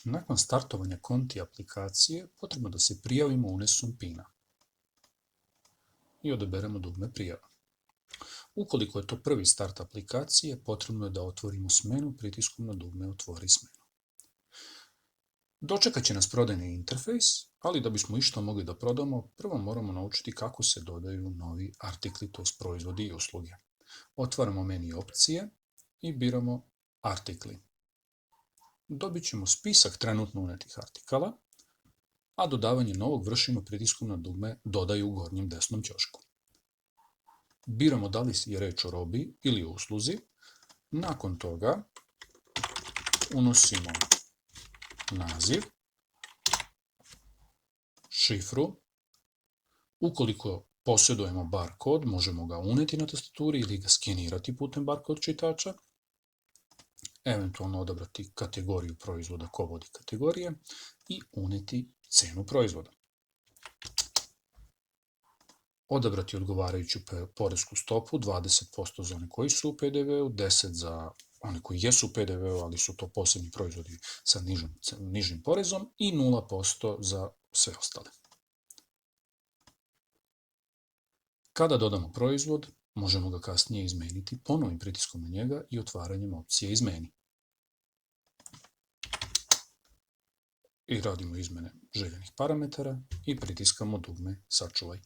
Nakon startovanja konti aplikacije, potrebno da se prijavimo unesom PIN-a i odaberemo dugme prijava. Ukoliko je to prvi start aplikacije, potrebno je da otvorimo smenu pritiskom na dugme Otvori smenu. Dočekat će nas prodajni interfejs, ali da bismo išta mogli da prodamo, prvo moramo naučiti kako se dodaju novi artikli, to je proizvodi i usluge. Otvaramo menu opcije i biramo artikli. Dobit ćemo spisak trenutno unetih artikala, a dodavanje novog vršimo pritiskom na dugme Dodaj u gornjem desnom ćošku. Biramo da li je reč o robi ili o usluzi. Nakon toga unosimo naziv, šifru. Ukoliko posjedujemo barkod, možemo ga uneti na tastaturi ili ga skenirati putem barkod čitača, eventualno odabrati kategoriju proizvoda ko vodi kategorije i uneti cenu proizvoda. Odabrati odgovarajuću poresku stopu, 20% za one koji su u PDV-u, 10% za one koji jesu u PDV-u, ali su to posebni proizvodi sa nižim porezom i 0% za sve ostale. Kada dodamo proizvod, možemo ga kasnije izmeniti ponovnim pritiskom na njega i otvaranjem opcije Izmeni. I radimo izmene željenih parametara i pritiskamo dugme Sačuvaj.